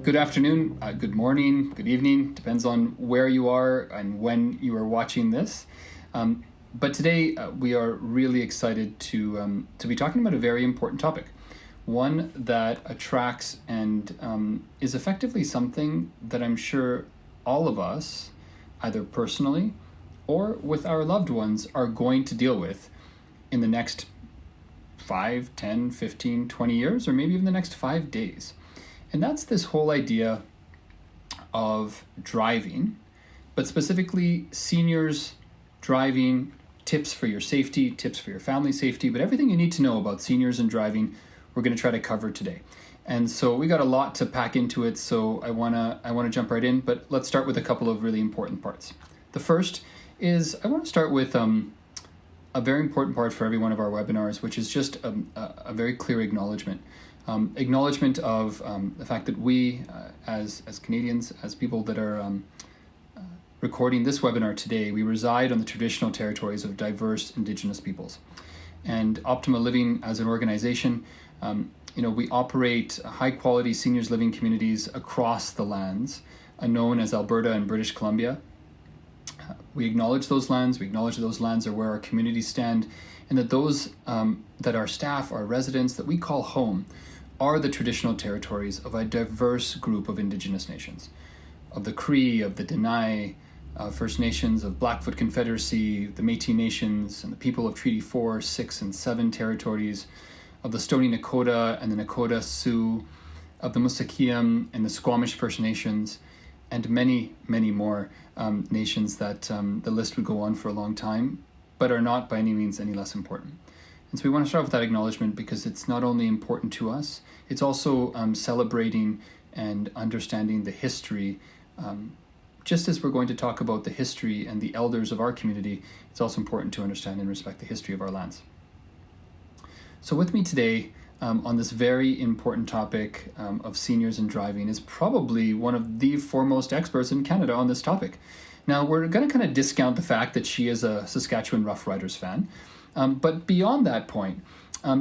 Good afternoon, good morning, good evening, depends on where you are and when you are watching this. But today we are really excited to be talking about a very important topic, one that attracts and is effectively something that I'm sure all of us, either personally or with our loved ones, are going to deal with in the next 5, 10, 15, 20 years, or maybe even the next 5 days. And that's this whole idea of driving, but specifically seniors driving, tips for your safety, tips for your family safety, but everything you need to know about seniors and driving, we're going to try to cover today. And so we got a lot to pack into it, so I wanna jump right in, but let's start with a couple of really important parts. The first is I want to start with a very important part for every one of our webinars, which is just a very clear acknowledgement. Acknowledgement of the fact that we, as Canadians, as people that are recording this webinar today, we reside on the traditional territories of diverse Indigenous peoples. And Optima Living as an organization, we operate high-quality seniors living communities across the lands, known as Alberta and British Columbia. We acknowledge those lands. We acknowledge that those lands are where our communities stand, and that those that our staff, our residents, that we call home, are the traditional territories of a diverse group of Indigenous nations, of the Cree, of the Dene, First Nations, of Blackfoot Confederacy, the Métis Nations, and the people of Treaty 4, 6, and 7 territories, of the Stoney Nakoda and the Nakota Sioux, of the Musqueam and the Squamish First Nations, and many, many more nations that the list would go on for a long time, but are not by any means any less important. And so we want to start with that acknowledgement because it's not only important to us, it's also celebrating and understanding the history. Just as we're going to talk about the history and the elders of our community, it's also important to understand and respect the history of our lands. So with me today on this very important topic of seniors and driving is probably one of the foremost experts in Canada on this topic. Now, we're going to kind of discount the fact that she is a Saskatchewan Roughriders fan. But beyond that point,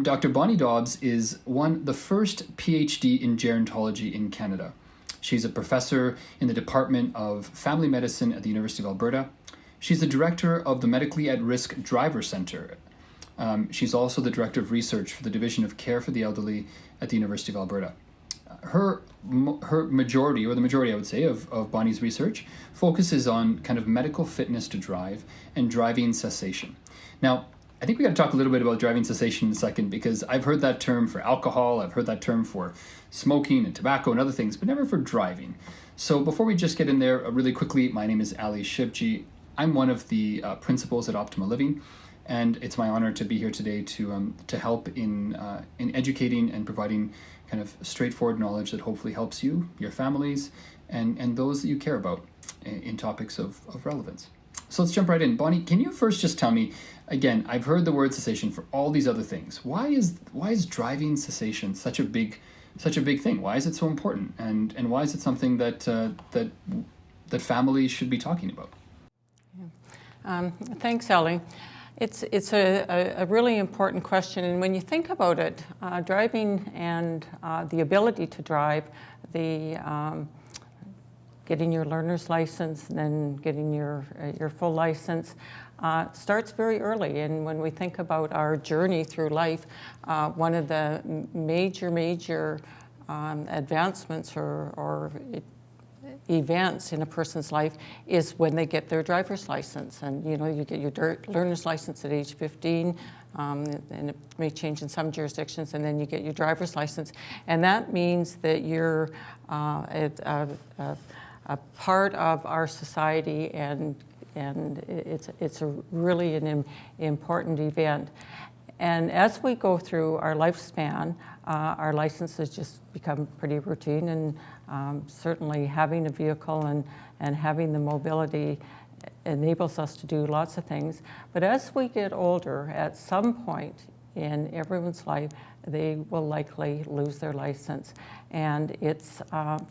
Dr. Bonnie Dobbs is the first PhD in gerontology in Canada. She's a professor in the Department of Family Medicine at the University of Alberta. She's the director of the Medically at-Risk Driver Centre. She's also the director of research for the Division of Care for the Elderly at the University of Alberta. Her majority, or the majority I would say, of Bonnie's research focuses on kind of medical fitness to drive and driving cessation. Now, I think we got to talk a little bit about driving cessation in a second, because I've heard that term for alcohol, I've heard that term for smoking and tobacco and other things, but never for driving. So before we just get in there, really quickly, my name is Shijvi. I'm one of the principals at Optima Living, and it's my honor to be here today to help in educating and providing kind of straightforward knowledge that hopefully helps you, your families, and those that you care about in topics of relevance. So let's jump right in. Bonnie, can you first just tell me, again, I've heard the word cessation for all these other things. Why is driving cessation such a big thing? Why is it so important? And why is it something that families should be talking about? Thanks, Ellie. It's a really important question, and when you think about it, driving and the ability to drive, getting your learner's license and then getting your full license starts very early. And when we think about our journey through life, one of the major advancements or events in a person's life is when they get their driver's license. And you get your learner's license at age 15, and it may change in some jurisdictions, and then you get your driver's license. And that means that you're a part of our society, and it's really an important event. And as we go through our lifespan, our licenses just become pretty routine, and certainly having a vehicle and having the mobility enables us to do lots of things. But as we get older, at some point in everyone's life, they will likely lose their license. And it's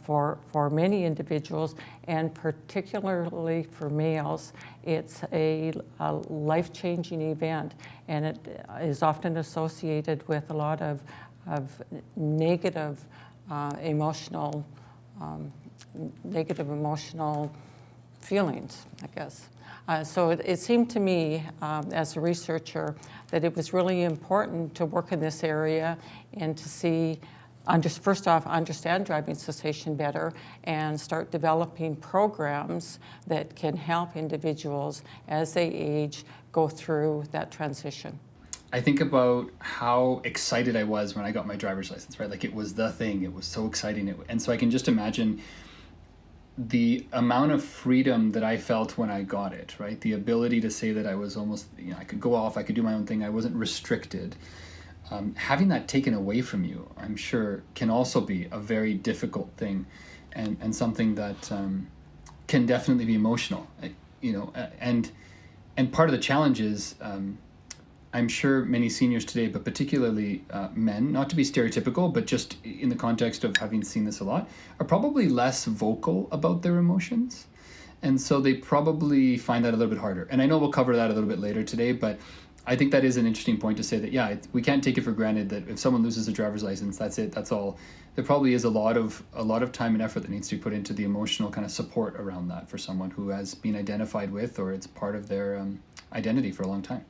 for many individuals, and particularly for males, it's a life-changing event, and it is often associated with a lot of negative emotional negative emotional feelings, I guess. So it seemed to me, as a researcher, that it was really important to work in this area and to see, first off, understand driving cessation better and start developing programs that can help individuals as they age go through that transition. I think about how excited I was when I got my driver's license, right? Like it was the thing, it was so exciting. And so I can just imagine the amount of freedom that I felt when I got it, right? The ability to say that I was almost, I could go off, I could do my own thing, I wasn't restricted. Having that taken away from you, I'm sure, can also be a very difficult thing, and something that can definitely be emotional, and part of the challenge is, I'm sure many seniors today, but particularly men, not to be stereotypical, but just in the context of having seen this a lot, are probably less vocal about their emotions. And so they probably find that a little bit harder. And I know we'll cover that a little bit later today, but I think that is an interesting point to say that, we can't take it for granted that if someone loses a driver's license, that's it, that's all. There probably is a lot of time and effort that needs to be put into the emotional kind of support around that for someone who has been identified with, or it's part of their identity for a long time.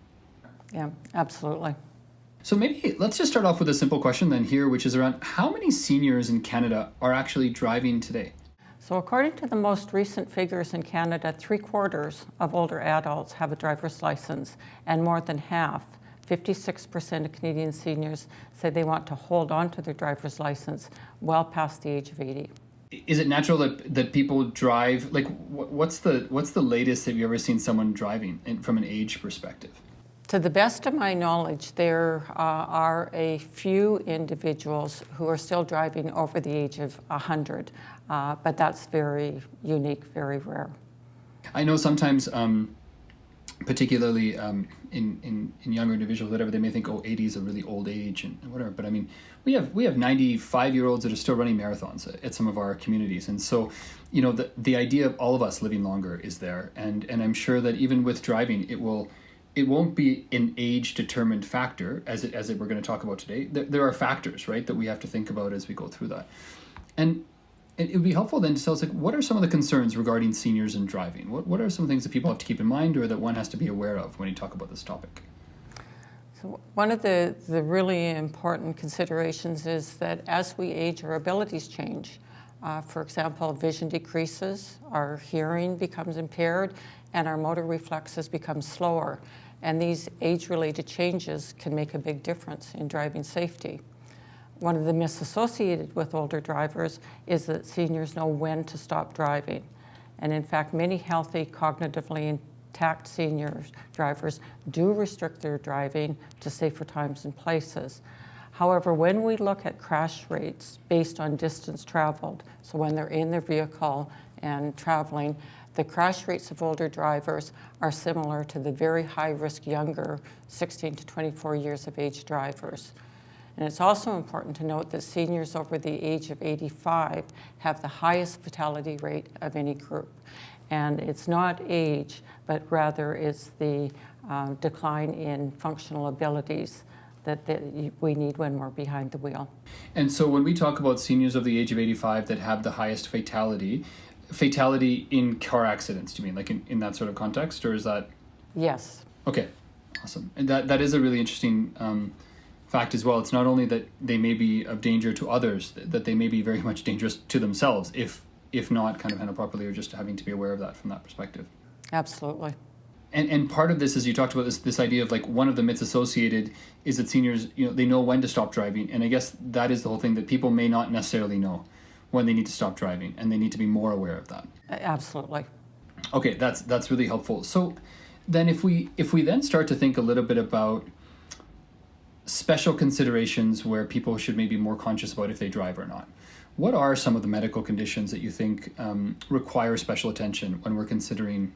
Yeah, absolutely. So maybe let's just start off with a simple question then here, which is around how many seniors in Canada are actually driving today? So according to the most recent figures in Canada, 3/4 of older adults have a driver's license, and more than half, 56% of Canadian seniors, say they want to hold on to their driver's license well past the age of 80. Is it natural that people drive? Like, what's the latest have you ever seen someone driving from an age perspective? To the best of my knowledge, there are a few individuals who are still driving over the age of 100, but that's very unique, very rare. I know sometimes, particularly in younger individuals, whatever, they may think, 80 is a really old age and whatever. But I mean, we have 95-year-olds that are still running marathons at some of our communities, and so the idea of all of us living longer is there, and I'm sure that even with driving, it won't be an age-determined factor, as we're going to talk about today. There are factors, right, that we have to think about as we go through that. And it would be helpful then to tell us, what are some of the concerns regarding seniors and driving? What are some things that people have to keep in mind, or that one has to be aware of when you talk about this topic? So one of the really important considerations is that as we age, our abilities change. For example, vision decreases, our hearing becomes impaired, and our motor reflexes become slower. And these age-related changes can make a big difference in driving safety. One of the myths associated with older drivers is that seniors know when to stop driving. And in fact, many healthy, cognitively intact senior drivers do restrict their driving to safer times and places. However, when we look at crash rates based on distance traveled, so when they're in their vehicle and traveling, the crash rates of older drivers are similar to the very high-risk younger 16 to 24 years of age drivers. And it's also important to note that seniors over the age of 85 have the highest fatality rate of any group. And it's not age, but rather it's the decline in functional abilities that we need when we're behind the wheel. And so when we talk about seniors of the age of 85 that have the highest fatality in car accidents, do you mean like in that sort of context, or is that? Yes. Okay, awesome. And that is a really interesting fact as well. It's not only that they may be of danger to others, that they may be very much dangerous to themselves if not kind of handled properly, or just having to be aware of that from that perspective. Absolutely. And part of this, as you talked about this idea of like one of the myths associated is that seniors, they know when to stop driving. And I guess that is the whole thing, that people may not necessarily know when they need to stop driving, and they need to be more aware of that. Absolutely. Okay, that's really helpful. So then if we then start to think a little bit about special considerations where people should maybe be more conscious about if they drive or not, what are some of the medical conditions that you think require special attention when we're considering,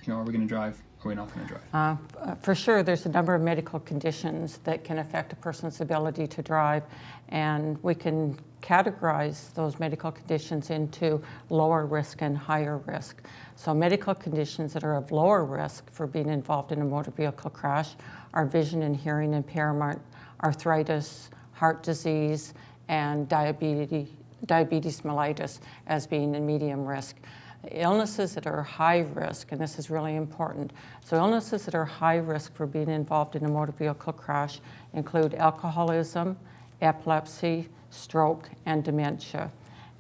are we going to drive? Are we not going to drive? For sure, there's a number of medical conditions that can affect a person's ability to drive, and we can categorize those medical conditions into lower risk and higher risk. So medical conditions that are of lower risk for being involved in a motor vehicle crash are vision and hearing impairment, arthritis, heart disease, and diabetes diabetes mellitus as being in medium risk. Illnesses that are high risk, and this is really important, so illnesses that are high risk for being involved in a motor vehicle crash include alcoholism, epilepsy, stroke, and dementia.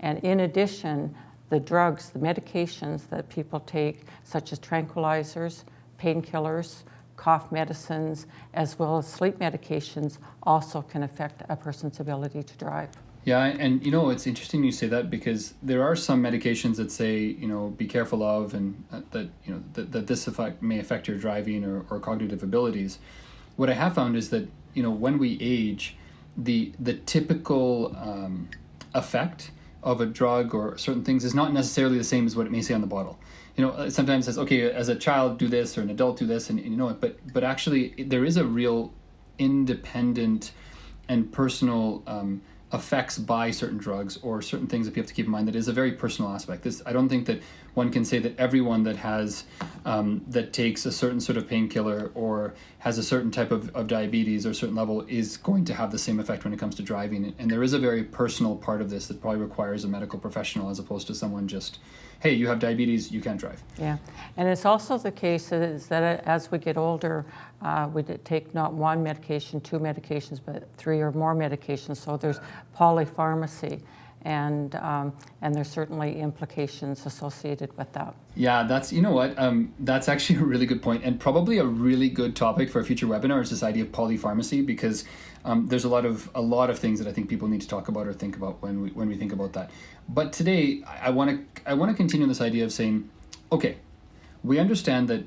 And in addition, the drugs, the medications that people take, such as tranquilizers, painkillers, cough medicines, as well as sleep medications, also can affect a person's ability to drive. Yeah, and it's interesting you say that, because there are some medications that say, be careful of, and that this may affect your driving or cognitive abilities. What I have found is that, when we age, the typical effect of a drug or certain things is not necessarily the same as what it may say on the bottle. Sometimes it says, okay, as a child do this, or an adult do this, and but actually there is a real independent and personal effects by certain drugs or certain things that you have to keep in mind. That is a very personal aspect. I don't think that one can say that everyone that has that takes a certain sort of painkiller or has a certain type of diabetes or a certain level is going to have the same effect when it comes to driving. And there is a very personal part of this that probably requires a medical professional, as opposed to someone just, hey, you have diabetes, you can't drive. Yeah, and it's also the case is that as we get older, we take not one medication, two medications, but three or more medications. So there's polypharmacy, and there's certainly implications associated with that. Yeah, that's actually a really good point, and probably a really good topic for a future webinar, is this idea of polypharmacy, because there's a lot of things that I think people need to talk about or think about when we think about that. But today, I want to continue this idea of saying, okay, we understand that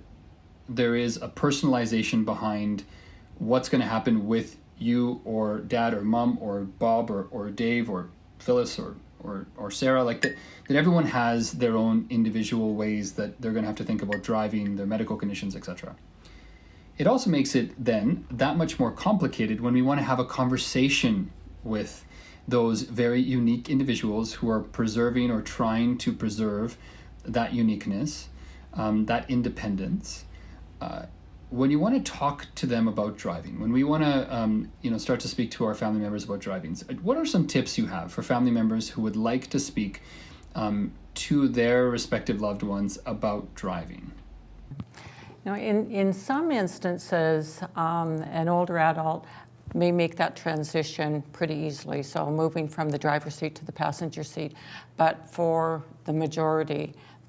there is a personalization behind what's going to happen with you or dad or mom or Bob or Dave or Phyllis or Sarah, like that everyone has their own individual ways that they're going to have to think about driving, their medical conditions, etc. It also makes it then that much more complicated when we want to have a conversation with those very unique individuals who are preserving or trying to preserve that uniqueness, that independence. When you want to talk to them about driving, when we want to start to speak to our family members about driving, what are some tips you have for family members who would like to speak to their respective loved ones about driving? In some instances, an older adult may make that transition pretty easily, so moving from the driver's seat to the passenger seat. But for the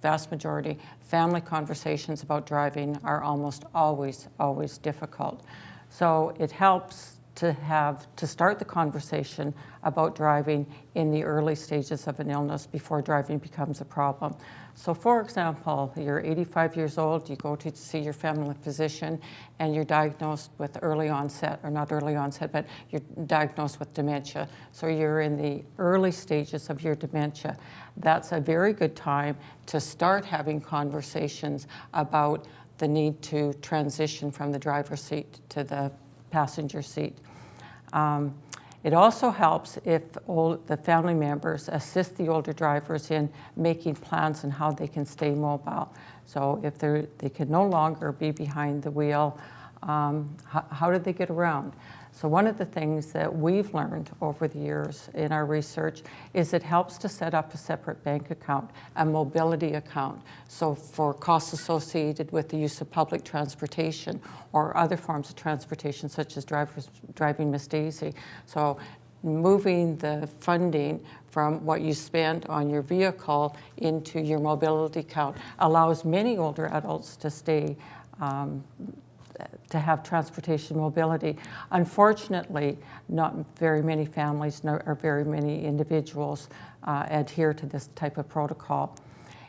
vast majority, family conversations about driving are almost always difficult. So it helps to start the conversation about driving in the early stages of an illness before driving becomes a problem. So for example, you're 85 years old, you go to see your family physician, and you're diagnosed with early onset, or not early onset, but you're diagnosed with dementia. So you're in the early stages of your dementia. That's a very good time to start having conversations about the need to transition from the driver's seat to the passenger seat. It also helps if the family members assist the older drivers in making plans on how they can stay mobile. So if they can no longer be behind the wheel, how do they get around? So one of the things that we've learned over the years in our research is it helps to set up a separate bank account, a mobility account. So for costs associated with the use of public transportation or other forms of transportation, such as driving Miss Daisy. So moving the funding from what you spend on your vehicle into your mobility account allows many older adults to stay to have transportation mobility. Unfortunately, not very many families or very many individuals adhere to this type of protocol.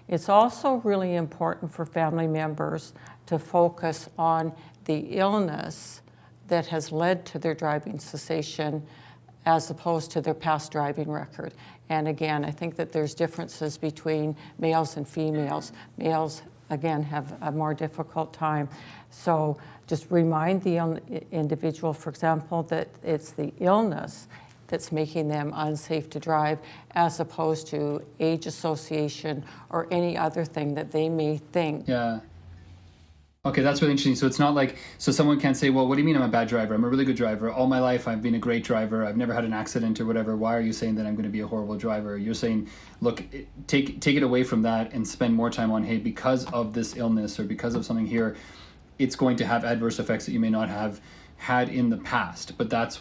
It's also really important for family members to focus on the illness that has led to their driving cessation as opposed to their past driving record. And again, I think that there's differences between males and females. Males, again, have a more difficult time. So just remind the individual, for example, that it's the illness that's making them unsafe to drive, as opposed to age association or any other thing that they may think. Yeah. Okay, that's really interesting. So it's not like, so someone can't say, well, what do you mean I'm a bad driver? I'm a really good driver. All my life I've been a great driver. I've never had an accident or whatever. Why are you saying that I'm going to be a horrible driver? You're saying, look, take it away from that and spend more time on, hey, because of this illness or because of something here, it's going to have adverse effects that you may not have had in the past. But that's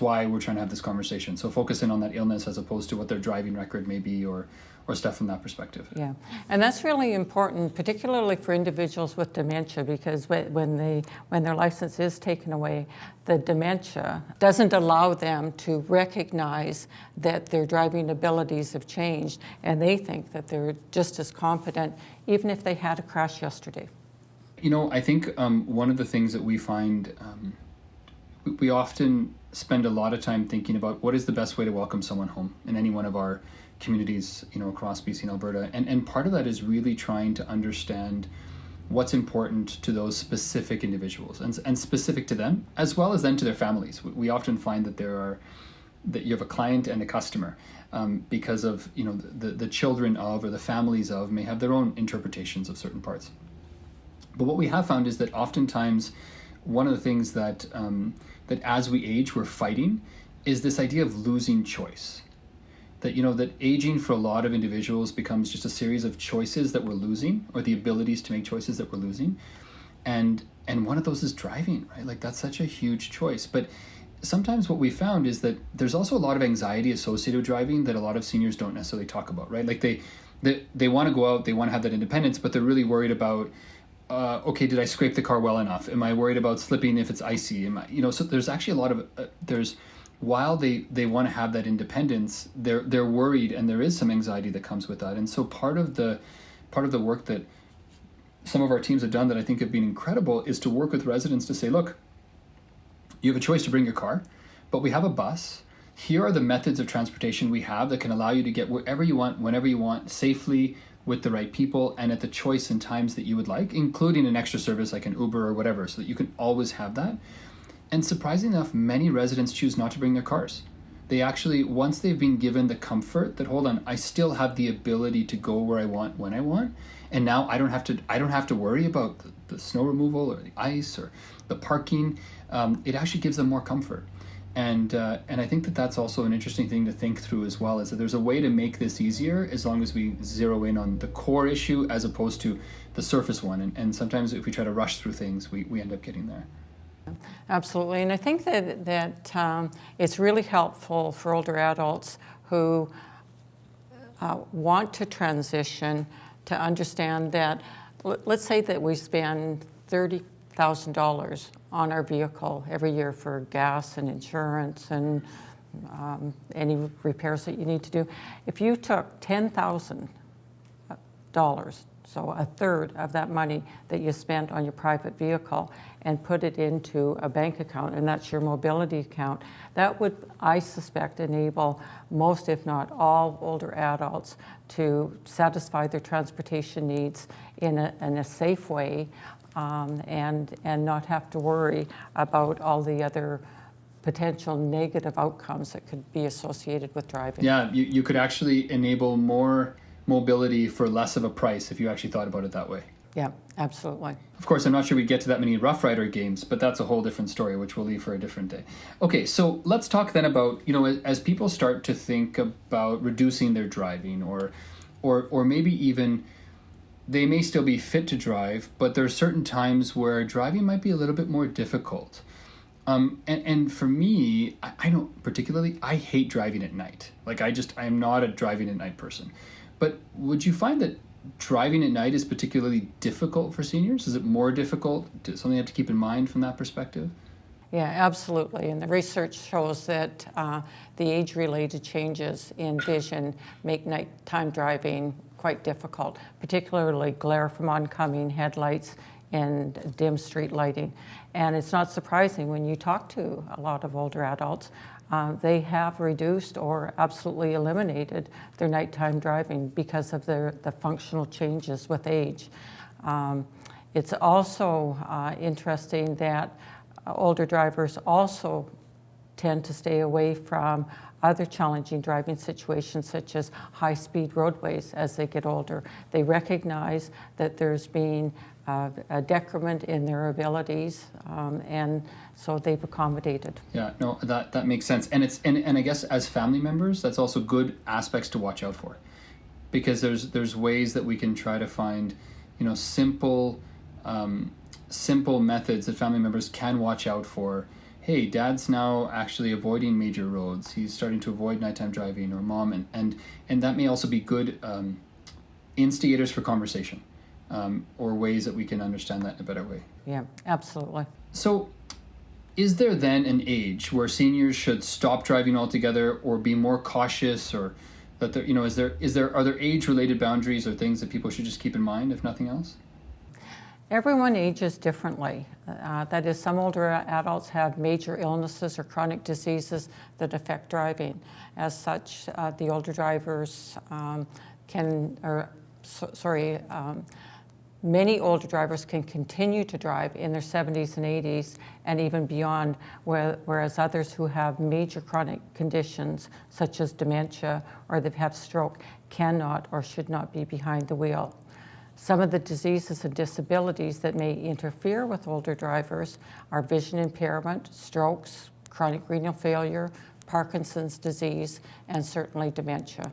why we're trying to have this conversation. So focus in on that illness as opposed to what their driving record may be or stuff from that perspective. Yeah, and that's really important, particularly for individuals with dementia, because when their license is taken away, the dementia doesn't allow them to recognize that their driving abilities have changed, and they think that they're just as competent, even if they had a crash yesterday. You know, I think one of the things that we find, we often spend a lot of time thinking about what is the best way to welcome someone home in any one of our communities, you know, across BC and Alberta. And part of that is really trying to understand what's important to those specific individuals and specific to them, as well as then to their families. We often find that that you have a client and a customer because of, you know, the children of or the families of may have their own interpretations of certain parts. But what we have found is that oftentimes one of the things that that as we age we're fighting is this idea of losing choice. That, you know, that aging for a lot of individuals becomes just a series of choices that we're losing, or the abilities to make choices that we're losing. And one of those is driving, right? Like that's such a huge choice. But sometimes what we found is that there's also a lot of anxiety associated with driving that a lot of seniors don't necessarily talk about, right? Like they want to go out, they want to have that independence, but they're really worried about, okay, did I scrape the car well enough? Am I worried about slipping if it's icy? You know, so there's actually a lot of, while they want to have that independence, they're worried, and there is some anxiety that comes with that. And so part of the work that some of our teams have done that I think have been incredible is to work with residents to say, look, you have a choice to bring your car, but we have a bus. Here are the methods of transportation we have that can allow you to get wherever you want, whenever you want, safely, with the right people, and at the choice and times that you would like, including an extra service like an Uber or whatever, so that you can always have that. And surprisingly enough, many residents choose not to bring their cars. They actually, once they've been given the comfort that, hold on, I still have the ability to go where I want, when I want, and now I don't have to worry about the snow removal or the ice or the parking. It actually gives them more comfort. And I think that that's also an interesting thing to think through as well, is that there's a way to make this easier as long as we zero in on the core issue as opposed to the surface one. And sometimes if we try to rush through things, we end up getting there. Absolutely, and I think that it's really helpful for older adults who want to transition to understand that, let's say that we spend $30,000 on our vehicle every year for gas and insurance and any repairs that you need to do. If you took $10,000, so a third of that money that you spent on your private vehicle, and put it into a bank account, and that's your mobility account, that would, I suspect, enable most, if not all, older adults to satisfy their transportation needs in a safe way, and not have to worry about all the other potential negative outcomes that could be associated with driving. Yeah, you could actually enable more mobility for less of a price if you actually thought about it that way. Yeah, absolutely. Of course, I'm not sure we get to that many Rough Rider games, but that's a whole different story, which we'll leave for a different day. Okay, so let's talk then about, you know, as people start to think about reducing their driving, or maybe even they may still be fit to drive, but there are certain times where driving might be a little bit more difficult. And for me, I know particularly, I hate driving at night. Like I'm not a driving at night person. But would you find that driving at night is particularly difficult for seniors? Is it more difficult? Something you have to keep in mind from that perspective? Yeah, absolutely. And the research shows that the age-related changes in vision make nighttime driving quite difficult, particularly glare from oncoming headlights and dim street lighting. And it's not surprising when you talk to a lot of older adults, they have reduced or absolutely eliminated their nighttime driving because of the functional changes with age. It's also interesting that older drivers also tend to stay away from other challenging driving situations such as high-speed roadways as they get older. They recognize that there's been a decrement in their abilities, and so they've accommodated. Yeah, no, that makes sense. And I guess as family members, that's also good aspects to watch out for, because there's ways that we can try to find, simple methods that family members can watch out for. Hey, dad's now actually avoiding major roads. He's starting to avoid nighttime driving, or mom, and that may also be good instigators for conversation, or ways that we can understand that in a better way. Yeah, absolutely. So, is there then an age where seniors should stop driving altogether, or be more cautious, or that there, are there age-related boundaries or things that people should just keep in mind, if nothing else? Everyone ages differently. That is, some older adults have major illnesses or chronic diseases that affect driving. As such, the older drivers many older drivers can continue to drive in their 70s and 80s and even beyond, whereas others who have major chronic conditions such as dementia or they've had stroke cannot or should not be behind the wheel. Some of the diseases and disabilities that may interfere with older drivers are vision impairment, strokes, chronic renal failure, Parkinson's disease, and certainly dementia,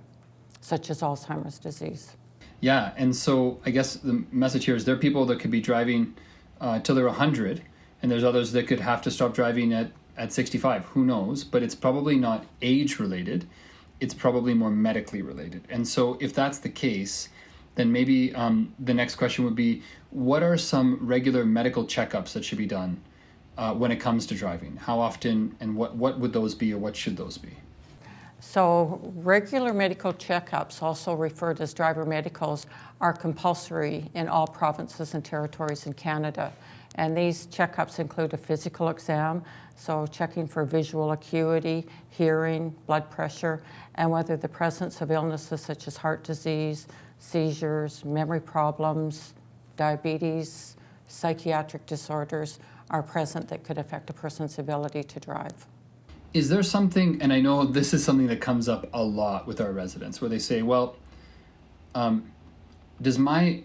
such as Alzheimer's disease. Yeah, and so I guess the message here is there are people that could be driving till they're 100, and there's others that could have to stop driving at 65. Who knows? But it's probably not age-related. It's probably more medically related. And so if that's the case, then maybe the next question would be, what are some regular medical checkups that should be done when it comes to driving? How often, and what would those be, or what should those be? So regular medical checkups, also referred as driver medicals, are compulsory in all provinces and territories in Canada. And these checkups include a physical exam, so checking for visual acuity, hearing, blood pressure, and whether the presence of illnesses such as heart disease, seizures, memory problems, diabetes, psychiatric disorders are present that could affect a person's ability to drive. Is there something, and I know this is something that comes up a lot with our residents, where they say, well, does my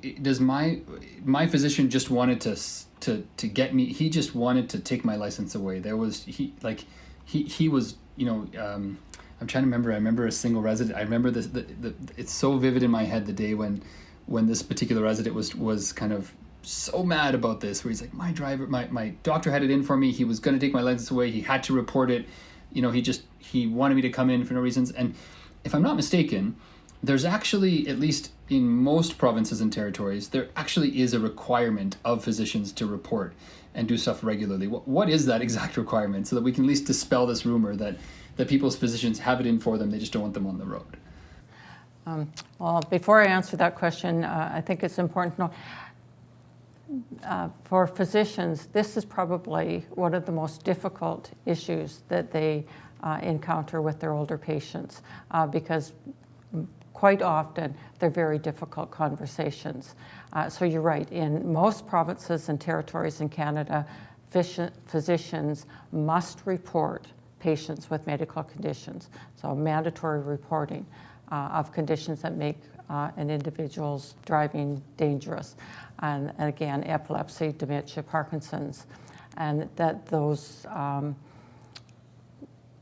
physician just wanted to get me, he just wanted to take my license away. He was, I'm trying to remember. I remember a single resident. I remember this. It's so vivid in my head the day when this particular resident was kind of so mad about this. Where he's like, my doctor had it in for me. He was going to take my license away. He had to report it. He wanted me to come in for no reasons. And if I'm not mistaken, there's actually, at least in most provinces and territories, there actually is a requirement of physicians to report and do stuff regularly. What is that exact requirement, so that we can at least dispel this rumor that people's physicians have it in for them, they just don't want them on the road? Well, before I answer that question, I think it's important to know, for physicians, this is probably one of the most difficult issues that they encounter with their older patients, because quite often they're very difficult conversations. So you're right, in most provinces and territories in Canada, physicians must report patients with medical conditions, so mandatory reporting of conditions that make an individual's driving dangerous, and again, epilepsy, dementia, Parkinson's, and that those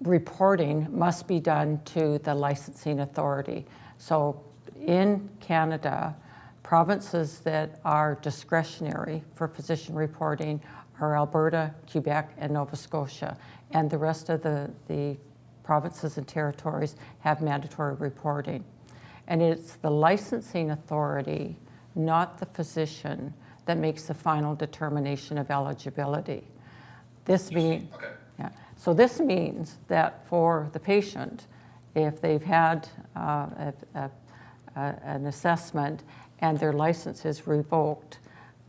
reporting must be done to the licensing authority. So in Canada, provinces that are discretionary for physician reporting are Alberta, Quebec, and Nova Scotia, and the rest of the provinces and territories have mandatory reporting. And it's the licensing authority, not the physician, that makes the final determination of eligibility. This means, okay. Yeah. So this means that for the patient, if they've had an assessment and their license is revoked,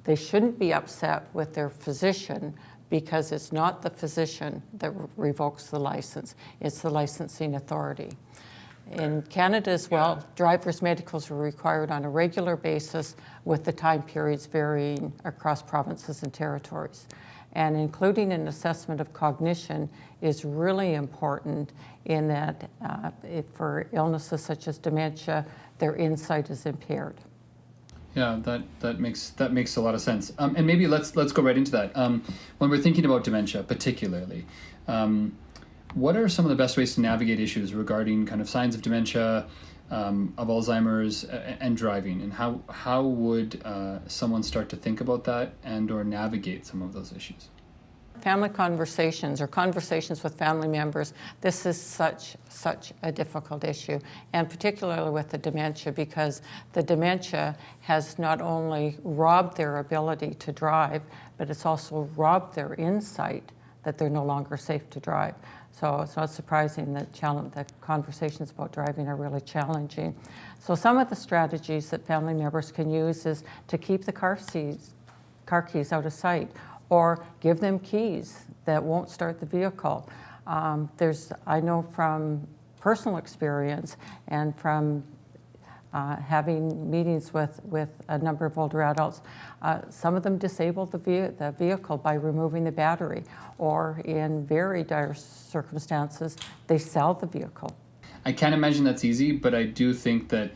they shouldn't be upset with their physician, because it's not the physician that revokes the license, it's the licensing authority. In Canada as well, driver's medicals are required on a regular basis, with the time periods varying across provinces and territories. And including an assessment of cognition is really important in that for illnesses such as dementia, their insight is impaired. Yeah, that makes a lot of sense. And maybe let's go right into that. When we're thinking about dementia, particularly, what are some of the best ways to navigate issues regarding kind of signs of dementia, of Alzheimer's, and driving, and how would someone start to think about that and or navigate some of those issues? Family conversations or conversations with family members, this is such a difficult issue, and particularly with the dementia, because the dementia has not only robbed their ability to drive, but it's also robbed their insight that they're no longer safe to drive. So it's not surprising that conversations about driving are really challenging. So some of the strategies that family members can use is to keep the car keys out of sight, or give them keys that won't start the vehicle. I know from personal experience and from having meetings with a number of older adults, some of them disable the vehicle by removing the battery, or in very dire circumstances, they sell the vehicle. I can't imagine that's easy, but I do think that,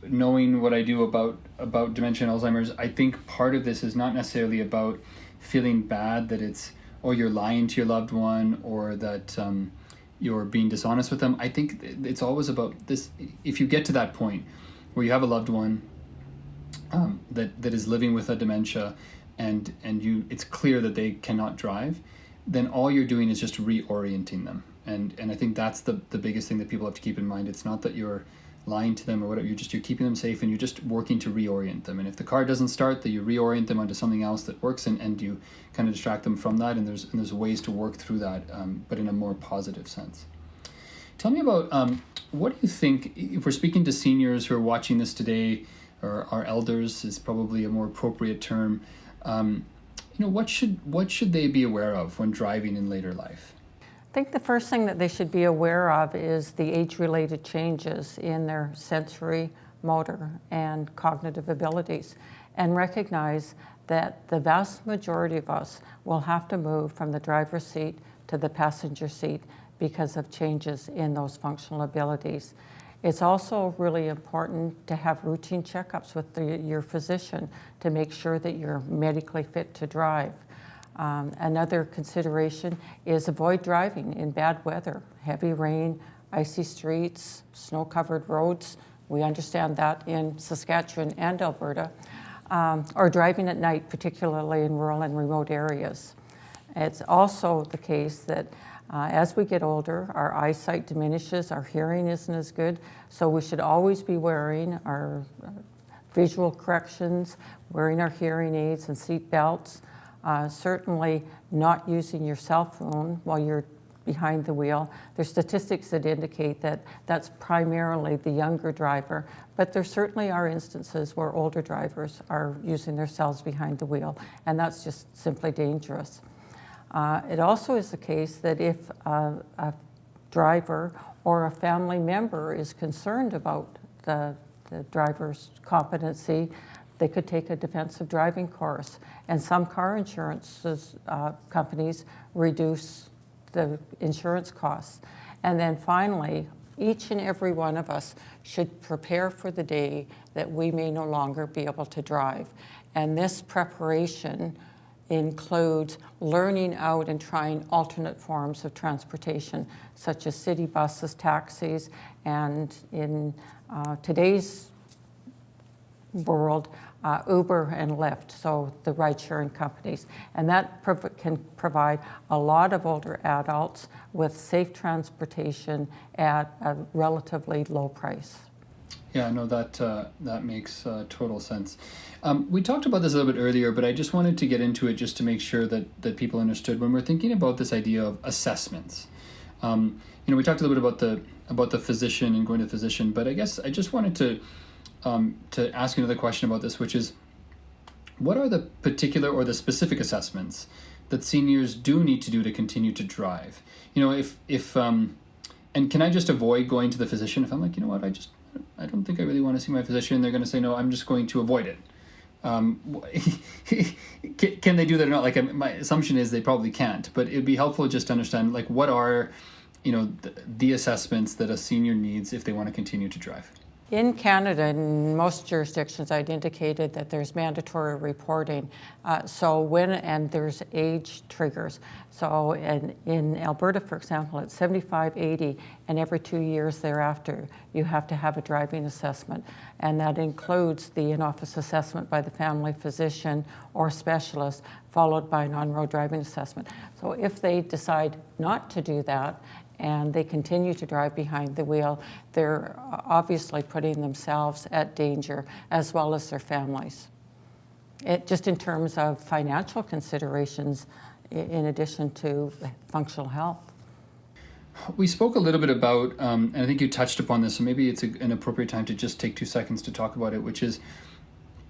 knowing what I do about dementia and Alzheimer's, I think part of this is not necessarily about feeling bad that you're lying to your loved one, or that you're being dishonest with them. I think it's always about this. If you get to that point where you have a loved one that is living with a dementia, and it's clear that they cannot drive, then all you're doing is just reorienting them. And I think that's the biggest thing that people have to keep in mind. It's not that you're lying to them or whatever, you're keeping them safe, and you're just working to reorient them. And if the car doesn't start, that you reorient them onto something else that works, and you kind of distract them from that, and there's ways to work through that, but in a more positive sense. Tell me about what do you think, if we're speaking to seniors who are watching this today, or our elders is probably a more appropriate term, what should they be aware of when driving in later life? I think the first thing that they should be aware of is the age-related changes in their sensory, motor, and cognitive abilities, and recognize that the vast majority of us will have to move from the driver's seat to the passenger seat because of changes in those functional abilities. It's also really important to have routine checkups with your physician to make sure that you're medically fit to drive. Another consideration is avoid driving in bad weather, heavy rain, icy streets, snow-covered roads. We understand that in Saskatchewan and Alberta, or driving at night, particularly in rural and remote areas. It's also the case that as we get older, our eyesight diminishes, our hearing isn't as good, so we should always be wearing our visual corrections, wearing our hearing aids and seat belts. Certainly not using your cell phone while you're behind the wheel. There's statistics that indicate that that's primarily the younger driver, but there certainly are instances where older drivers are using their cells behind the wheel, and that's just simply dangerous. It also is the case that if a driver or a family member is concerned about the driver's competency, they could take a defensive driving course, and some car insurance companies reduce the insurance costs. And then finally, each and every one of us should prepare for the day that we may no longer be able to drive. And this preparation includes learning out and trying alternate forms of transportation, such as city buses, taxis, and in today's world, Uber and Lyft, so the ride-sharing companies. And that can provide a lot of older adults with safe transportation at a relatively low price. Yeah, no, that makes total sense. We talked about this a little bit earlier, but I just wanted to get into it just to make sure that people understood when we're thinking about this idea of assessments. We talked a little bit about the physician and going to the physician, but I guess I just wanted to ask another question about this, which is, what are the particular or the specific assessments that seniors do need to do to continue to drive? And can I just avoid going to the physician if I'm like, I don't think I really want to see my physician? They're going to say, no, I'm just going to avoid it. Can they do that or not? Like, my assumption is they probably can't, but it'd be helpful just to understand, what are, the assessments that a senior needs if they want to continue to drive. In Canada, in most jurisdictions, I'd indicated that there's mandatory reporting. And there's age triggers. So in Alberta, for example, it's 75, 80, and every 2 years thereafter, you have to have a driving assessment. And that includes the in-office assessment by the family physician or specialist, followed by an on-road driving assessment. So if they decide not to do that, and they continue to drive behind the wheel, they're obviously putting themselves at danger as well as their families. Just in terms of financial considerations, in addition to functional health. We spoke a little bit about, and I think you touched upon this, so maybe it's an appropriate time to just take 2 seconds to talk about it, which is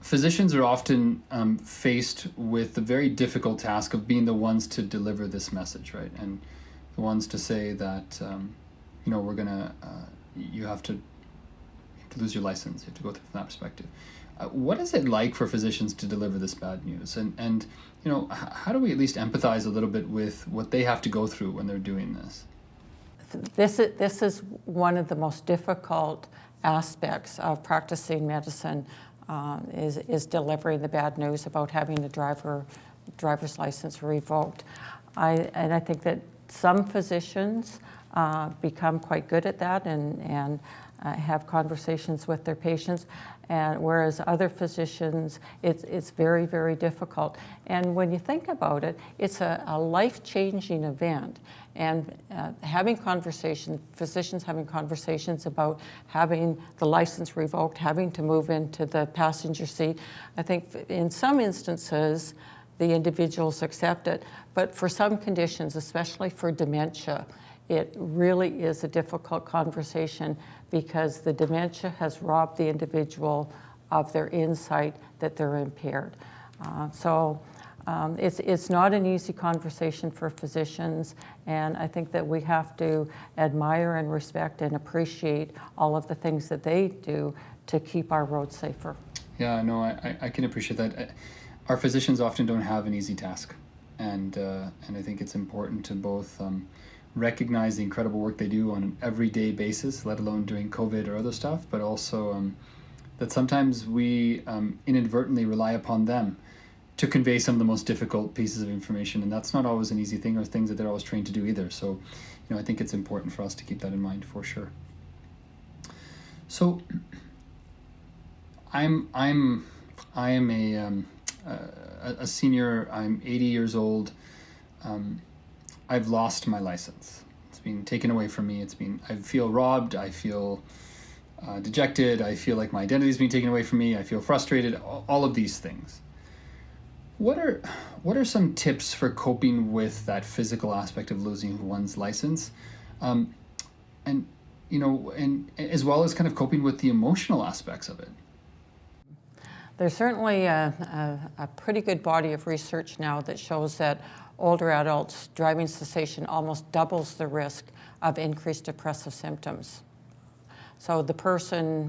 physicians are often faced with the very difficult task of being the ones to deliver this message, right? And the ones to say that, we're gonna, you have to lose your license. You have to go through from that perspective. What is it like for physicians to deliver this bad news? And how do we at least empathize a little bit with what they have to go through when they're doing this? This is one of the most difficult aspects of practicing medicine, is delivering the bad news about having the driver's license revoked. I think that some physicians become quite good at that and have conversations with their patients, and whereas other physicians, it's very, very difficult. And when you think about it, it's a life-changing event. And physicians having conversations about having the license revoked, having to move into the passenger seat, I think in some instances, the individuals accept it. But for some conditions, especially for dementia, it really is a difficult conversation because the dementia has robbed the individual of their insight that they're impaired. It's not an easy conversation for physicians, and I think that we have to admire and respect and appreciate all of the things that they do to keep our roads safer. Yeah, no, I can appreciate that. Our physicians often don't have an easy task, and I think it's important to both recognize the incredible work they do on an everyday basis, let alone during COVID or other stuff, but also that sometimes we inadvertently rely upon them to convey some of the most difficult pieces of information, and that's not always an easy thing or things that they're always trained to do either. So, I think it's important for us to keep that in mind for sure. So, I am a senior. I'm 80 years old. I've lost my license. It's been taken away from me. I feel robbed. I feel dejected. I feel like my identity is being taken away from me. I feel frustrated. All of these things. What are some tips for coping with that physical aspect of losing one's license, and as well as kind of coping with the emotional aspects of it? There's certainly a pretty good body of research now that shows that older adults, driving cessation almost doubles the risk of increased depressive symptoms. So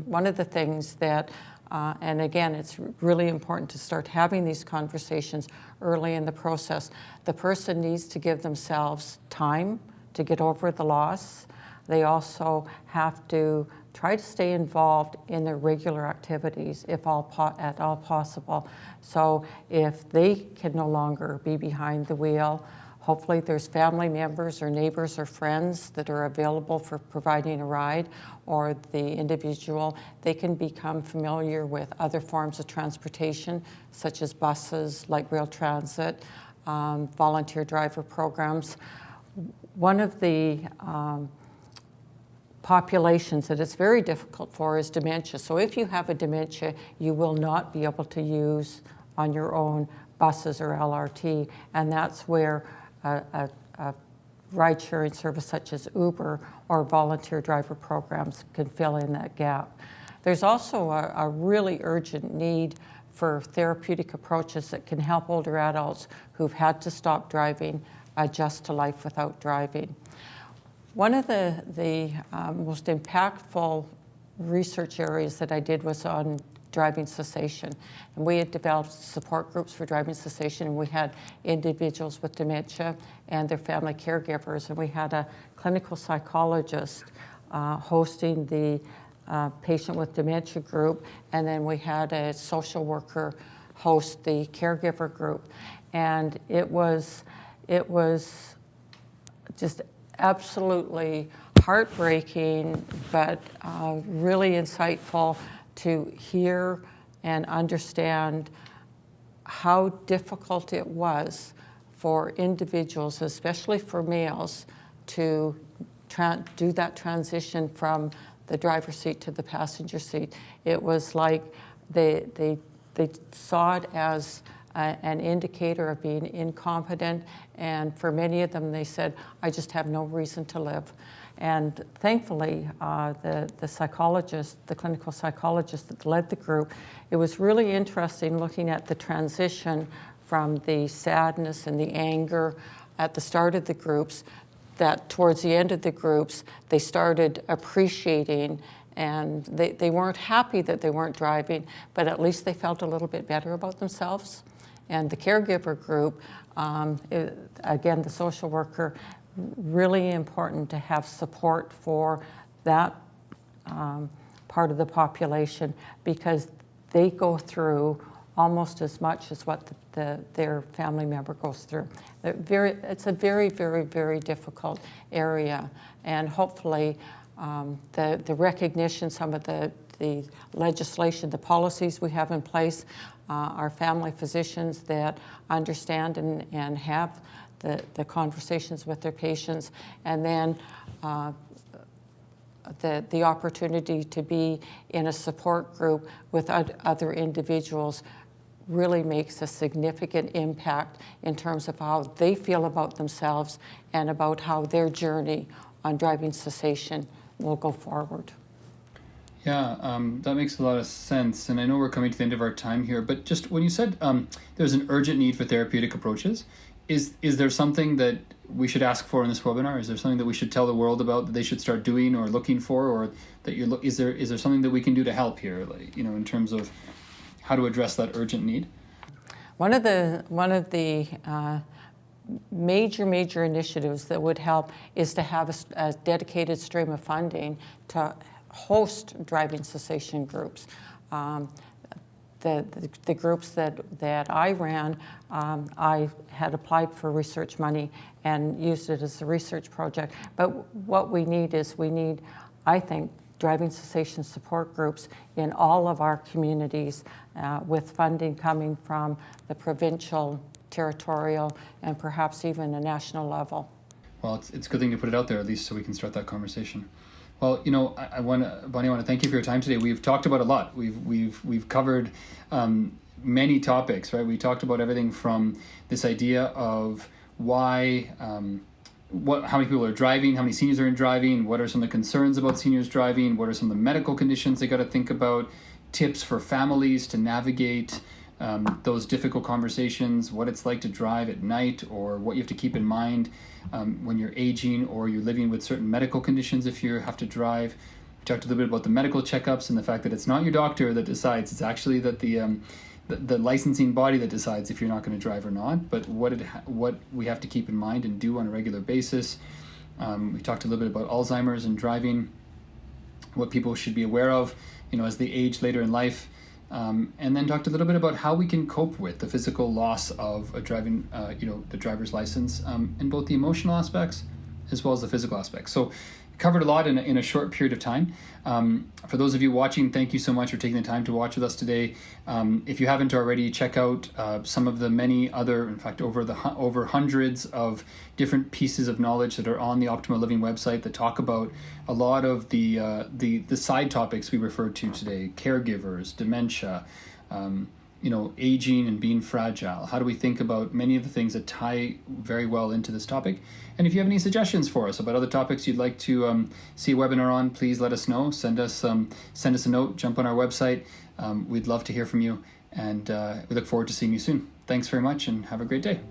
one of the things that, and again, it's really important to start having these conversations early in the process. The person needs to give themselves time to get over the loss. They also have to try to stay involved in their regular activities at all possible. So if they can no longer be behind the wheel, hopefully there's family members or neighbors or friends that are available for providing a ride, or the individual, they can become familiar with other forms of transportation, such as buses, light rail transit, volunteer driver programs. One of the populations that it's very difficult for is dementia. So if you have a dementia, you will not be able to use on your own buses or LRT, and that's where a ride-sharing service such as Uber or volunteer driver programs can fill in that gap. There's also a really urgent need for therapeutic approaches that can help older adults who've had to stop driving adjust to life without driving. One of the most impactful research areas that I did was on driving cessation. And we had developed support groups for driving cessation, and we had individuals with dementia and their family caregivers, and we had a clinical psychologist hosting the patient with dementia group, and then we had a social worker host the caregiver group. And it was just absolutely heartbreaking, but really insightful to hear and understand how difficult it was for individuals, especially for males, to do that transition from the driver's seat to the passenger seat. It was like they saw it as an indicator of being incompetent, and for many of them they said, I just have no reason to live. And thankfully, the psychologist, the clinical psychologist that led the group, it was really interesting looking at the transition from the sadness and the anger at the start of the groups, that towards the end of the groups, they started appreciating, and they weren't happy that they weren't driving, but at least they felt a little bit better about themselves. And the caregiver group, again, the social worker, really important to have support for that part of the population, because they go through almost as much as what their family member goes through. It's a very, very, very difficult area, and hopefully the recognition, some of the legislation, the policies we have in place, our family physicians that understand and have the conversations with their patients, and then the opportunity to be in a support group with other individuals really makes a significant impact in terms of how they feel about themselves and about how their journey on driving cessation will go forward. Yeah, that makes a lot of sense. And I know we're coming to the end of our time here, but just when you said there's an urgent need for therapeutic approaches, is there something that we should ask for in this webinar? Is there something that we should tell the world about that they should start doing or looking for, or that is there something that we can do to help here, like, in terms of how to address that urgent need? One of the major initiatives that would help is to have a dedicated stream of funding to host driving cessation groups. The groups that I ran, I had applied for research money and used it as a research project. But what we need, I think, driving cessation support groups in all of our communities, with funding coming from the provincial, territorial, and perhaps even a national level. Well, it's a good thing to put it out there, at least so we can start that conversation. Well, Bonnie, I want to thank you for your time today. We've talked about a lot. We've covered many topics, right? We talked about everything from this idea of why, how many people are driving, how many seniors are in driving, what are some of the concerns about seniors driving, what are some of the medical conditions they got to think about, tips for families to navigate those difficult conversations, what it's like to drive at night, or what you have to keep in mind when you're aging or you're living with certain medical conditions if you have to drive. We talked a little bit about the medical checkups and the fact that it's not your doctor that decides, it's actually that the licensing body that decides if you're not going to drive or not, but what we have to keep in mind and do on a regular basis. We talked a little bit about Alzheimer's and driving, what people should be aware of, as they age later in life. And then talked a little bit about how we can cope with the physical loss of a driving, the driver's license, in both the emotional aspects as well as the physical aspects. So covered a lot in a short period of time. For those of you watching, thank you so much for taking the time to watch with us today. If you haven't already, check out some of the many other, in fact, over hundreds of different pieces of knowledge that are on the Optima Living website that talk about a lot of the side topics we referred to today: caregivers, dementia, aging and being fragile. How do we think about many of the things that tie very well into this topic? And if you have any suggestions for us about other topics you'd like to see a webinar on, please let us know. Send us a note, jump on our website. We'd love to hear from you, and we look forward to seeing you soon. Thanks very much and have a great day.